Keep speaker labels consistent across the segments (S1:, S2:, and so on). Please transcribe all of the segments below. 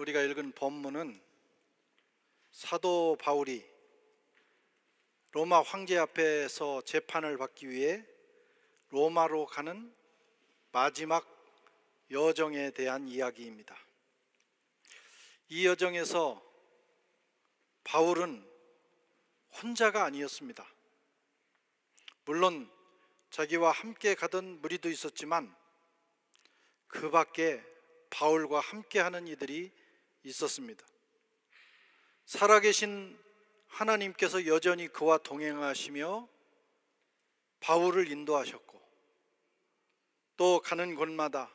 S1: 우리가 읽은 본문은 사도 바울이 로마 황제 앞에서 재판을 받기 위해 로마로 가는 마지막 여정에 대한 이야기입니다. 이 여정에서 바울은 혼자가 아니었습니다. 물론 자기와 함께 가던 무리도 있었지만 그 밖에 바울과 함께하는 이들이 있었습니다. 살아계신 하나님께서 여전히 그와 동행하시며 바울을 인도하셨고, 또 가는 곳마다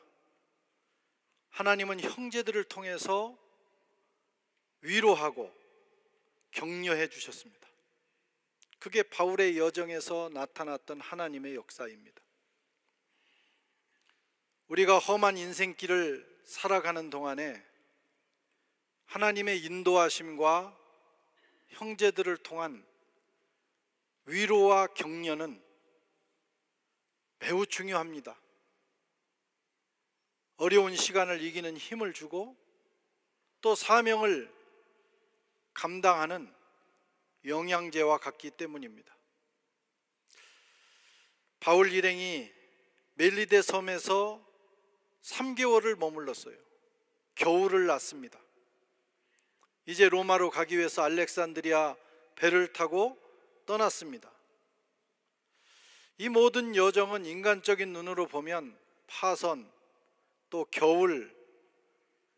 S1: 하나님은 형제들을 통해서 위로하고 격려해 주셨습니다. 그게 바울의 여정에서 나타났던 하나님의 역사입니다. 우리가 험한 인생길을 살아가는 동안에 하나님의 인도하심과 형제들을 통한 위로와 격려는 매우 중요합니다. 어려운 시간을 이기는 힘을 주고 또 사명을 감당하는 영양제와 같기 때문입니다. 바울 일행이 멜리데 섬에서 3개월을 머물렀어요. 겨울을 났습니다. 이제 로마로 가기 위해서 알렉산드리아 배를 타고 떠났습니다. 이 모든 여정은 인간적인 눈으로 보면 파선, 또 겨울,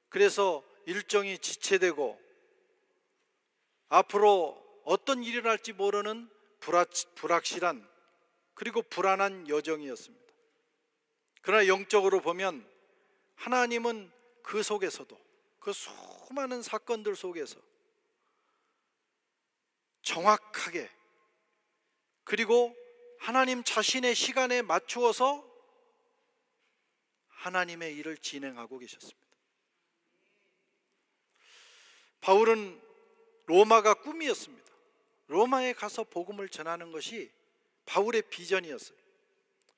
S1: 그래서 일정이 지체되고 앞으로 어떤 일이 날지 모르는 불확실한 그리고 불안한 여정이었습니다. 그러나 영적으로 보면 하나님은 그 속에서도, 그 수많은 사건들 속에서 정확하게, 그리고 하나님 자신의 시간에 맞추어서 하나님의 일을 진행하고 계셨습니다. 바울은 로마가 꿈이었습니다. 로마에 가서 복음을 전하는 것이 바울의 비전이었어요.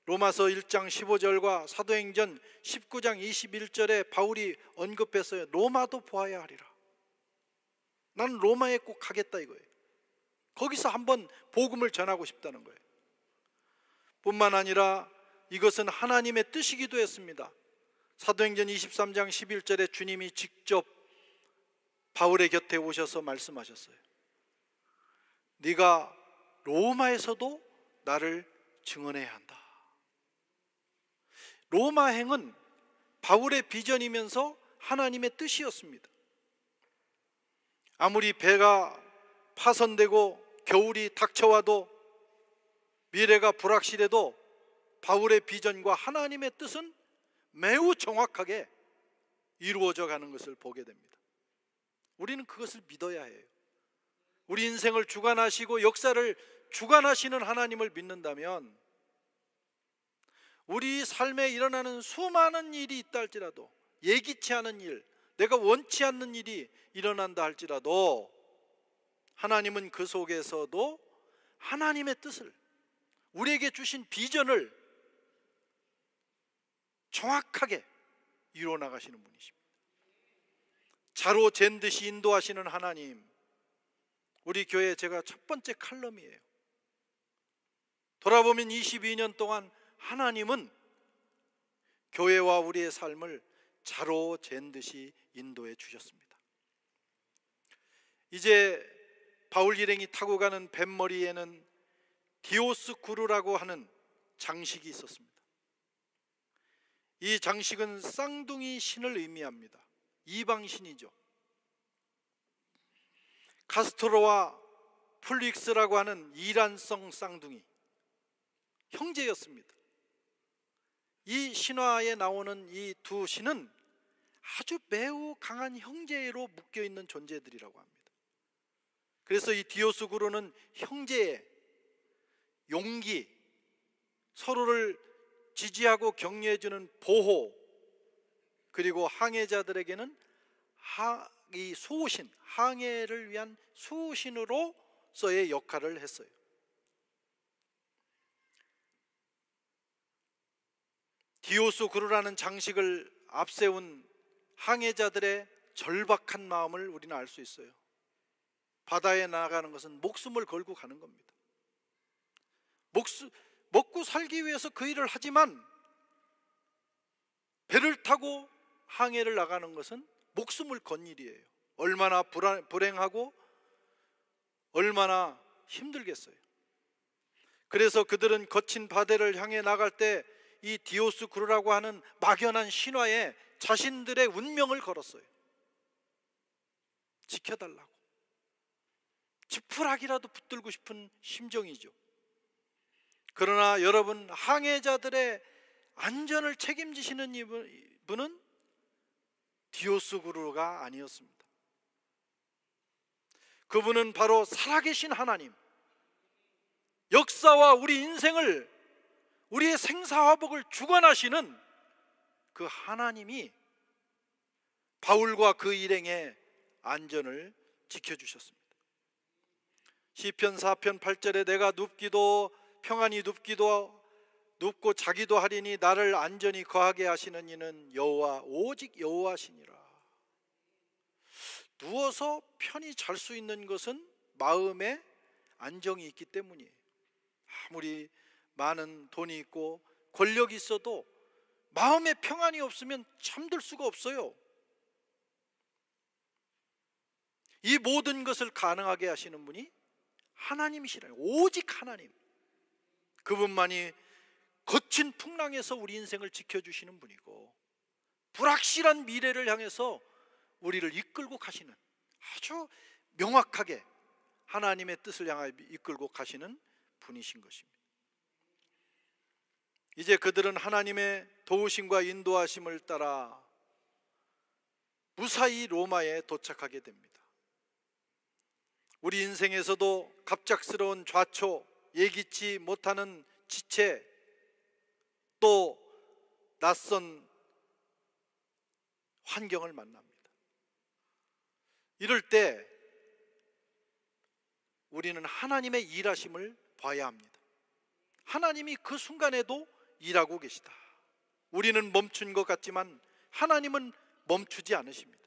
S1: 로마서 1장 15절과 사도행전 19장 21절에 바울이 언급했어요. 로마도 보아야 하리라. 난 로마에 꼭 가겠다 이거예요. 거기서 한번 복음을 전하고 싶다는 거예요. 뿐만 아니라 이것은 하나님의 뜻이기도 했습니다. 사도행전 23장 11절에 주님이 직접 바울의 곁에 오셔서 말씀하셨어요. 네가 로마에서도 나를 증언해야 한다. 로마행은 바울의 비전이면서 하나님의 뜻이었습니다. 아무리 배가 파손되고 겨울이 닥쳐와도 미래가 불확실해도 바울의 비전과 하나님의 뜻은 매우 정확하게 이루어져 가는 것을 보게 됩니다. 우리는 그것을 믿어야 해요. 우리 인생을 주관하시고 역사를 주관하시는 하나님을 믿는다면 우리 삶에 일어나는 수많은 일이 있다 할지라도, 예기치 않은 일, 내가 원치 않는 일이 일어난다 할지라도 하나님은 그 속에서도 하나님의 뜻을, 우리에게 주신 비전을 정확하게 이루어 나가시는 분이십니다. 자로 잰 듯이 인도하시는 하나님, 우리 교회 제가 첫 번째 칼럼이에요. 돌아보면 22년 동안 하나님은 교회와 우리의 삶을 자로 잰 듯이 인도해 주셨습니다. 이제 바울 일행이 타고 가는 뱃머리에는 디오스쿠르라고 하는 장식이 있었습니다. 이 장식은 쌍둥이 신을 의미합니다. 이방신이죠. 카스토로와 플릭스라고 하는 이란성 쌍둥이, 형제였습니다. 이 신화에 나오는 이 두 신은 아주 매우 강한 형제로 묶여있는 존재들이라고 합니다. 그래서 이 디오스쿠르는 형제의 용기, 서로를 지지하고 격려해주는 보호, 그리고 항해자들에게는 이 수호신, 항해를 위한 수호신으로서의 역할을 했어요. 디오스쿠르라는 장식을 앞세운 항해자들의 절박한 마음을 우리는 알 수 있어요. 바다에 나가는 것은 목숨을 걸고 가는 겁니다. 먹고 살기 위해서 그 일을 하지만 배를 타고 항해를 나가는 것은 목숨을 건 일이에요. 얼마나 불행하고 얼마나 힘들겠어요. 그래서 그들은 거친 바다를 향해 나갈 때 이 디오스쿠르라고 하는 막연한 신화에 자신들의 운명을 걸었어요. 지켜달라고. 지푸라기라도 붙들고 싶은 심정이죠. 그러나 여러분, 항해자들의 안전을 책임지시는 이분은 디오스쿠르가 아니었습니다. 그분은 바로 살아계신 하나님, 역사와 우리 인생을, 우리의 생사화복을 주관하시는 그 하나님이 바울과 그 일행의 안전을 지켜주셨습니다. 시편 4편 8절에 내가 눕기도 평안히 눕고 자기도 하리니 나를 안전히 거하게 하시는 이는 여호와 오직 여호와시니라. 누워서 편히 잘 수 있는 것은 마음에 안정이 있기 때문이에요. 아무리 많은 돈이 있고 권력이 있어도 마음에 평안이 없으면 잠들 수가 없어요. 이 모든 것을 가능하게 하시는 분이 하나님이시라요. 오직 하나님. 그분만이 거친 풍랑에서 우리 인생을 지켜주시는 분이고, 불확실한 미래를 향해서 우리를 이끌고 가시는, 아주 명확하게 하나님의 뜻을 향하여 이끌고 가시는 분이신 것입니다. 이제 그들은 하나님의 도우심과 인도하심을 따라 무사히 로마에 도착하게 됩니다. 우리 인생에서도 갑작스러운 좌초, 예기치 못하는 지체, 또 낯선 환경을 만납니다. 이럴 때 우리는 하나님의 일하심을 봐야 합니다. 하나님이 그 순간에도 일하고 계시다. 우리는 멈춘 것 같지만 하나님은 멈추지 않으십니다.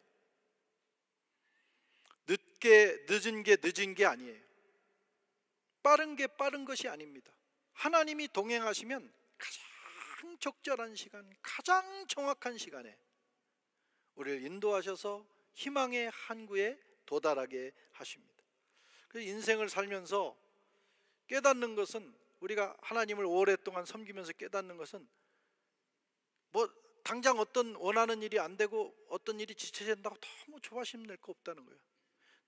S1: 늦은 게 늦은 게 아니에요. 빠른 게 빠른 것이 아닙니다. 하나님이 동행하시면 가장 적절한 시간, 가장 정확한 시간에 우리를 인도하셔서 희망의 항구에 도달하게 하십니다. 그래서 인생을 살면서 깨닫는 것은, 우리가 하나님을 오랫동안 섬기면서 깨닫는 것은, 뭐 당장 어떤 원하는 일이 안 되고 어떤 일이 지체된다고 너무 조바심 낼 거 없다는 거예요.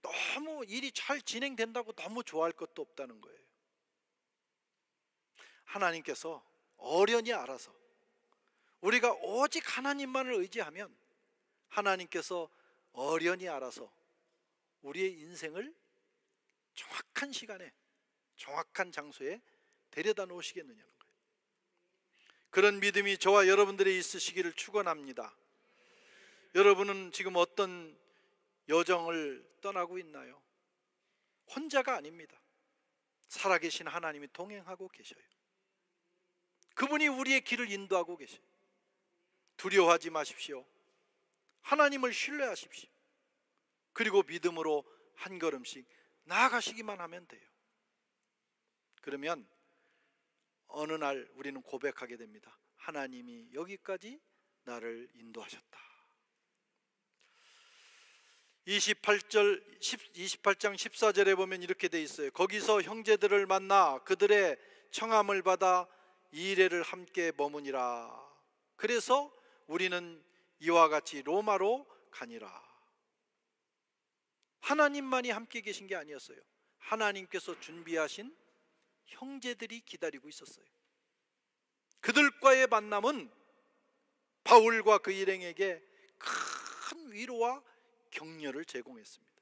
S1: 너무 일이 잘 진행된다고 너무 좋아할 것도 없다는 거예요. 하나님께서 어련히 알아서, 우리가 오직 하나님만을 의지하면 하나님께서 어련히 알아서 우리의 인생을 정확한 시간에 정확한 장소에 데려다 놓으시겠느냐는 거예요. 그런 믿음이 저와 여러분들이 있으시기를 축원합니다. 여러분은 지금 어떤 여정을 떠나고 있나요? 혼자가 아닙니다. 살아계신 하나님이 동행하고 계셔요. 그분이 우리의 길을 인도하고 계셔요. 두려워하지 마십시오. 하나님을 신뢰하십시오. 그리고 믿음으로 한 걸음씩 나아가시기만 하면 돼요. 그러면 어느 날 우리는 고백하게 됩니다. 하나님이 여기까지 나를 인도하셨다. 28장 14절에 보면 이렇게 돼 있어요. 거기서 형제들을 만나 그들의 청함을 받아 2일을 함께 머무니라. 그래서 우리는 이와 같이 로마로 가니라. 하나님만이 함께 계신 게 아니었어요. 하나님께서 준비하신 형제들이 기다리고 있었어요. 그들과의 만남은 바울과 그 일행에게 큰 위로와 격려를 제공했습니다.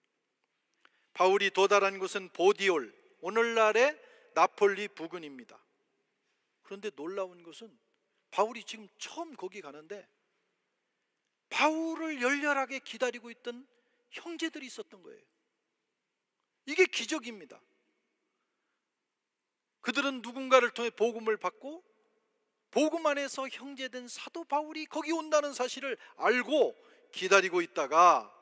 S1: 바울이 도달한 곳은 보디올, 오늘날의 나폴리 부근입니다. 그런데 놀라운 것은 바울이 지금 처음 거기 가는데 바울을 열렬하게 기다리고 있던 형제들이 있었던 거예요. 이게 기적입니다. 그들은 누군가를 통해 복음을 받고 복음 안에서 형제된 사도 바울이 거기 온다는 사실을 알고 기다리고 있다가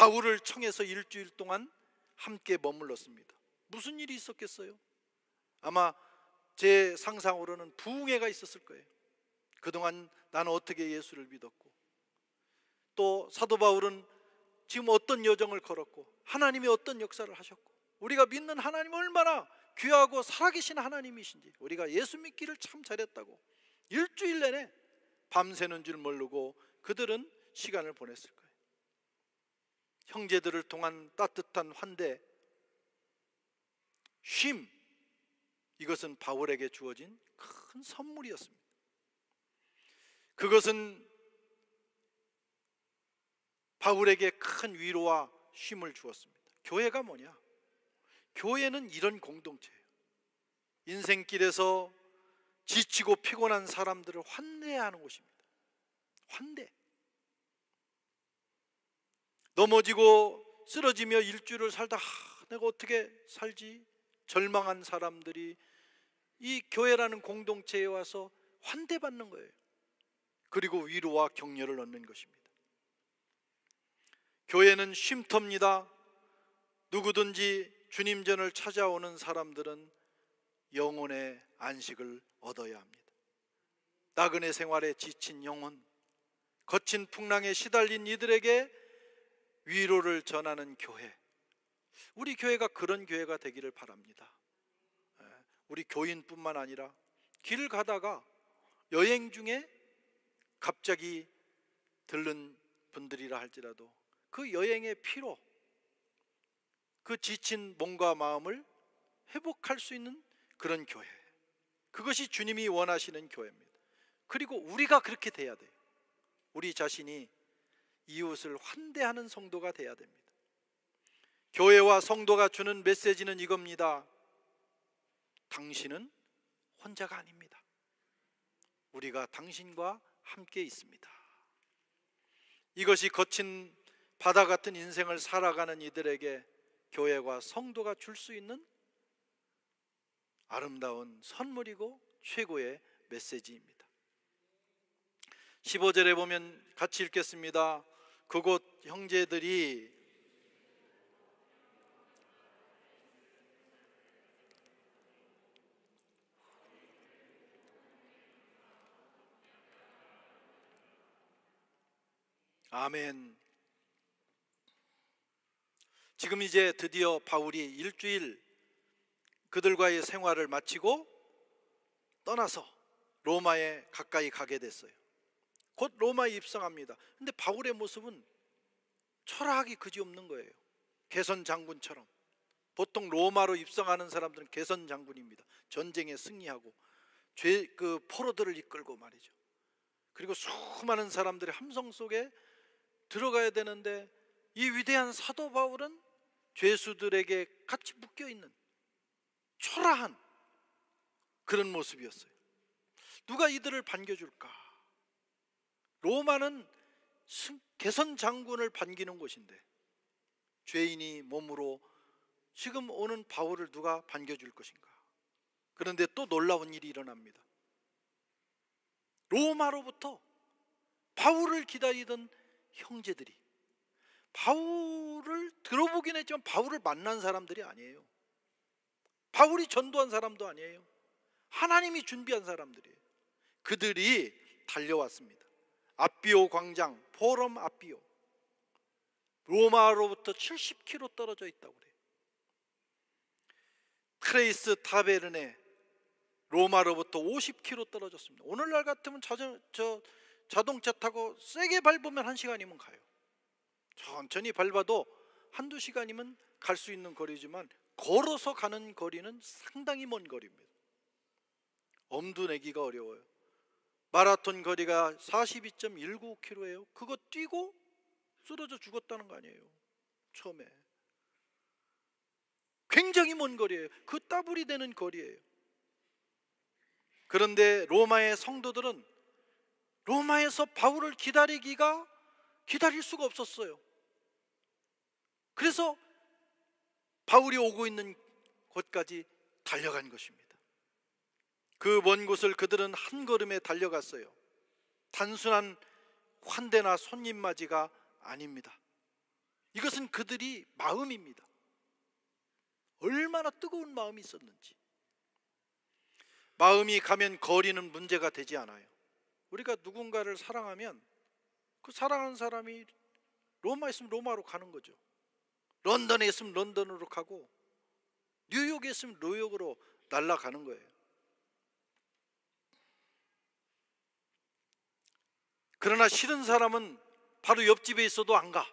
S1: 바울을 청해서 일주일 동안 함께 머물렀습니다. 무슨 일이 있었겠어요? 아마 제 상상으로는 부흥회가 있었을 거예요. 그동안 나는 어떻게 예수를 믿었고, 또 사도 바울은 지금 어떤 여정을 걸었고, 하나님이 어떤 역사를 하셨고, 우리가 믿는 하나님이 얼마나 귀하고 살아계신 하나님이신지, 우리가 예수 믿기를 참 잘했다고 일주일 내내 밤새는 줄 모르고 그들은 시간을 보냈을 거예요. 형제들을 통한 따뜻한 환대, 쉼, 이것은 바울에게 주어진 큰 선물이었습니다. 그것은 바울에게 큰 위로와 쉼을 주었습니다. 교회가 뭐냐? 교회는 이런 공동체예요. 인생길에서 지치고 피곤한 사람들을 환대해야 하는 곳입니다. 환대. 넘어지고 쓰러지며 일주일을 살다 내가 어떻게 살지? 절망한 사람들이 이 교회라는 공동체에 와서 환대받는 거예요. 그리고 위로와 격려를 얻는 것입니다. 교회는 쉼터입니다. 누구든지 주님 전을 찾아오는 사람들은 영혼의 안식을 얻어야 합니다. 나그네 생활에 지친 영혼, 거친 풍랑에 시달린 이들에게 위로를 전하는 교회, 우리 교회가 그런 교회가 되기를 바랍니다. 우리 교인뿐만 아니라 길을 가다가 여행 중에 갑자기 들른 분들이라 할지라도 그 여행의 피로, 그 지친 몸과 마음을 회복할 수 있는 그런 교회, 그것이 주님이 원하시는 교회입니다. 그리고 우리가 그렇게 돼야 돼요. 우리 자신이 이웃을 환대하는 성도가 돼야 됩니다. 교회와 성도가 주는 메시지는 이겁니다. 당신은 혼자가 아닙니다. 우리가 당신과 함께 있습니다. 이것이 거친 바다 같은 인생을 살아가는 이들에게 교회와 성도가 줄 수 있는 아름다운 선물이고 최고의 메시지입니다. 15절에 보면 같이 읽겠습니다. 그곳 형제들이 아멘. 지금 이제 드디어 바울이 일주일 그들과의 생활을 마치고 떠나서 로마에 가까이 가게 됐어요. 곧 로마에 입성합니다. 근데 바울의 모습은 초라하기 그지없는 거예요. 개선 장군처럼. 보통 로마로 입성하는 사람들은 개선 장군입니다. 전쟁에 승리하고 그 포로들을 이끌고 말이죠. 그리고 수많은 사람들의 함성 속에 들어가야 되는데 이 위대한 사도 바울은 죄수들에게 같이 묶여있는 초라한 그런 모습이었어요. 누가 이들을 반겨줄까? 로마는 개선 장군을 반기는 곳인데 죄인이 몸으로 지금 오는 바울을 누가 반겨줄 것인가? 그런데 또 놀라운 일이 일어납니다. 로마로부터 바울을 기다리던 형제들이, 바울을 들어보긴 했지만 바울을 만난 사람들이 아니에요. 바울이 전도한 사람도 아니에요. 하나님이 준비한 사람들이에요. 그들이 달려왔습니다. 아비오 광장, 포럼 아비오, 로마로부터 70km 떨어져 있다고 그래요. 트레이스 타베르네, 로마로부터 50km 떨어졌습니다. 오늘날 같으면 자동차 타고 세게 밟으면 1시간이면 가요. 천천히 밟아도 한두 시간이면 갈 수 있는 거리지만 걸어서 가는 거리는 상당히 먼 거리입니다. 엄두 내기가 어려워요. 마라톤 거리가 42.195km예요. 그거 뛰고 쓰러져 죽었다는 거 아니에요. 처음에 굉장히 먼 거리예요. 그 따블이 되는 거리예요. 그런데 로마의 성도들은 로마에서 바울을 기다릴 수가 없었어요. 그래서 바울이 오고 있는 곳까지 달려간 것입니다. 그 먼 곳을 그들은 한 걸음에 달려갔어요. 단순한 환대나 손님 맞이가 아닙니다. 이것은 그들이 마음입니다. 얼마나 뜨거운 마음이 있었는지. 마음이 가면 거리는 문제가 되지 않아요. 우리가 누군가를 사랑하면 그 사랑하는 사람이 로마에 있으면 로마로 가는 거죠. 런던에 있으면 런던으로 가고 뉴욕에 있으면 뉴욕으로 날아가는 거예요. 그러나 싫은 사람은 바로 옆집에 있어도 안 가.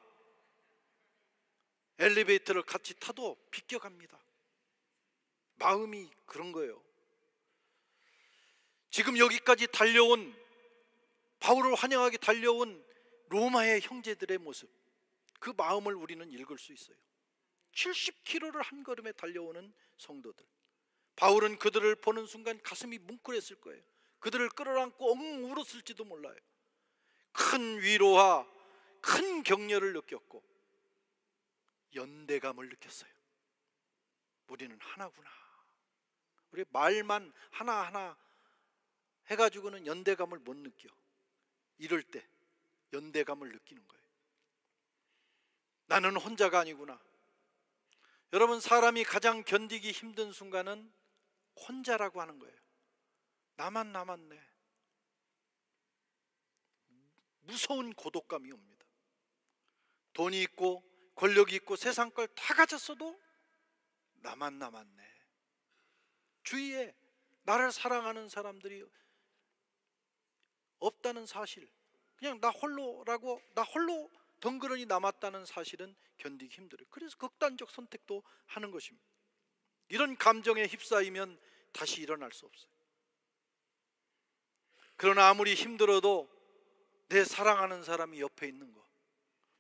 S1: 엘리베이터를 같이 타도 비껴갑니다. 마음이 그런 거예요. 지금 여기까지 달려온, 바울을 환영하게 달려온 로마의 형제들의 모습, 그 마음을 우리는 읽을 수 있어요. 70km를 한 걸음에 달려오는 성도들. 바울은 그들을 보는 순간 가슴이 뭉클했을 거예요. 그들을 끌어안고 엉 울었을지도 몰라요. 큰 위로와 큰 격려를 느꼈고 연대감을 느꼈어요. 우리는 하나구나. 우리 말만 하나하나 해가지고는 연대감을 못 느껴. 이럴 때 연대감을 느끼는 거예요. 나는 혼자가 아니구나. 여러분, 사람이 가장 견디기 힘든 순간은 혼자라고 하는 거예요. 나만 남았네. 무서운 고독감이 옵니다. 돈이 있고 권력이 있고 세상 걸 다 가졌어도 나만 남았네. 주위에 나를 사랑하는 사람들이 없다는 사실, 그냥 나 홀로라고, 나 홀로 덩그러니 남았다는 사실은 견디기 힘들어요. 그래서 극단적 선택도 하는 것입니다. 이런 감정에 휩싸이면 다시 일어날 수 없어요. 그러나 아무리 힘들어도 내 사랑하는 사람이 옆에 있는 거,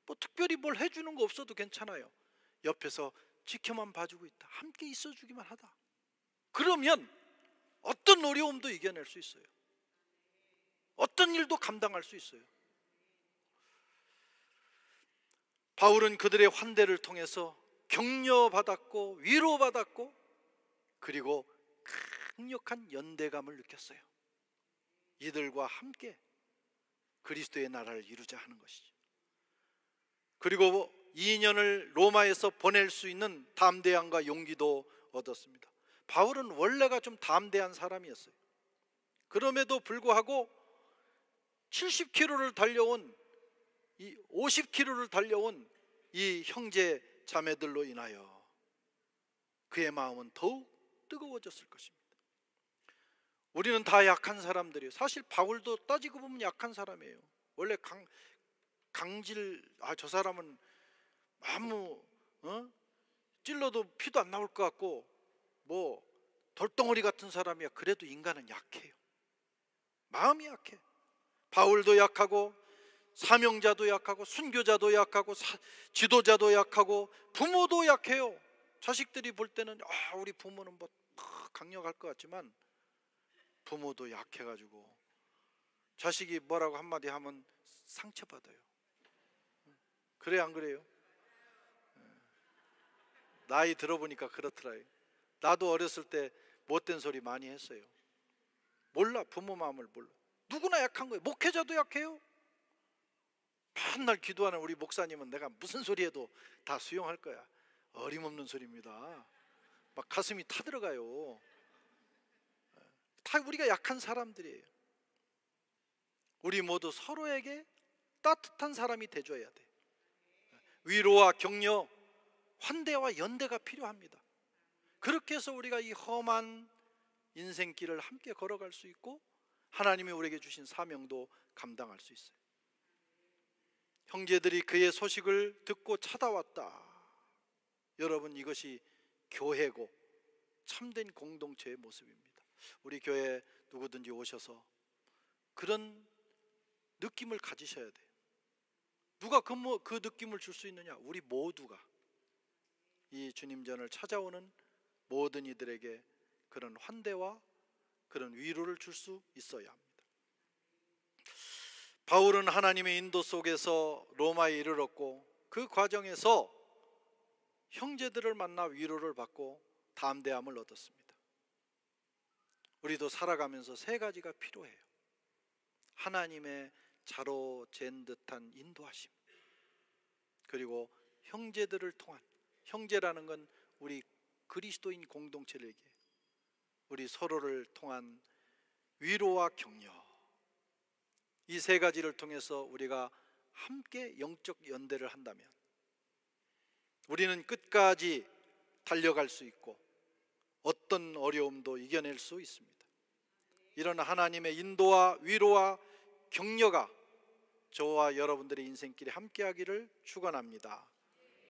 S1: 뭐 특별히 뭘 해주는 거 없어도 괜찮아요. 옆에서 지켜만 봐주고 있다, 함께 있어주기만 하다, 그러면 어떤 어려움도 이겨낼 수 있어요. 어떤 일도 감당할 수 있어요. 바울은 그들의 환대를 통해서 격려받았고 위로받았고 그리고 강력한 연대감을 느꼈어요. 이들과 함께 그리스도의 나라를 이루자 하는 것이죠. 그리고 2년을 로마에서 보낼 수 있는 담대함과 용기도 얻었습니다. 바울은 원래가 좀 담대한 사람이었어요. 그럼에도 불구하고 70km를 달려온, 50km를 달려온 이 형제 자매들로 인하여 그의 마음은 더욱 뜨거워졌을 것입니다. 우리는 다 약한 사람들이에요. 사실 바울도 따지고 보면 약한 사람이에요. 원래 저 사람은 아무 찔러도 피도 안 나올 것 같고 뭐 돌덩어리 같은 사람이야. 그래도 인간은 약해요. 마음이 약해. 바울도 약하고 사명자도 약하고 순교자도 약하고 지도자도 약하고 부모도 약해요. 자식들이 볼 때는 우리 부모는 뭐 강력할 것 같지만 부모도 약해가지고 자식이 뭐라고 한마디 하면 상처받아요. 그래 안 그래요? 나이 들어보니까 그렇더라요. 나도 어렸을 때 못된 소리 많이 했어요. 몰라, 부모 마음을 몰라. 누구나 약한 거예요. 목회자도 약해요. 맨날 기도하는 우리 목사님은 내가 무슨 소리 해도 다 수용할 거야. 어림없는 소리입니다. 막 가슴이 타들어가요. 다 우리가 약한 사람들이에요. 우리 모두 서로에게 따뜻한 사람이 돼줘야 돼. 위로와 격려, 환대와 연대가 필요합니다. 그렇게 해서 우리가 이 험한 인생길을 함께 걸어갈 수 있고 하나님이 우리에게 주신 사명도 감당할 수 있어요. 형제들이 그의 소식을 듣고 찾아왔다. 여러분, 이것이 교회고 참된 공동체의 모습입니다. 우리 교회에 누구든지 오셔서 그런 느낌을 가지셔야 돼요. 누가 그 느낌을 줄 수 있느냐? 우리 모두가 이 주님전을 찾아오는 모든 이들에게 그런 환대와 그런 위로를 줄 수 있어야 합니다. 바울은 하나님의 인도 속에서 로마에 이르렀고 그 과정에서 형제들을 만나 위로를 받고 담대함을 얻었습니다. 우리도 살아가면서 세 가지가 필요해요. 하나님의 자로 잰 듯한 인도하심, 그리고 형제들을 통한, 형제라는 건 우리 그리스도인 공동체를 얘기해요. 우리 서로를 통한 위로와 격려, 이 세 가지를 통해서 우리가 함께 영적 연대를 한다면 우리는 끝까지 달려갈 수 있고 어떤 어려움도 이겨낼 수 있습니다. 이런 하나님의 인도와 위로와 격려가 저와 여러분들의 인생길에 함께하기를 축원합니다.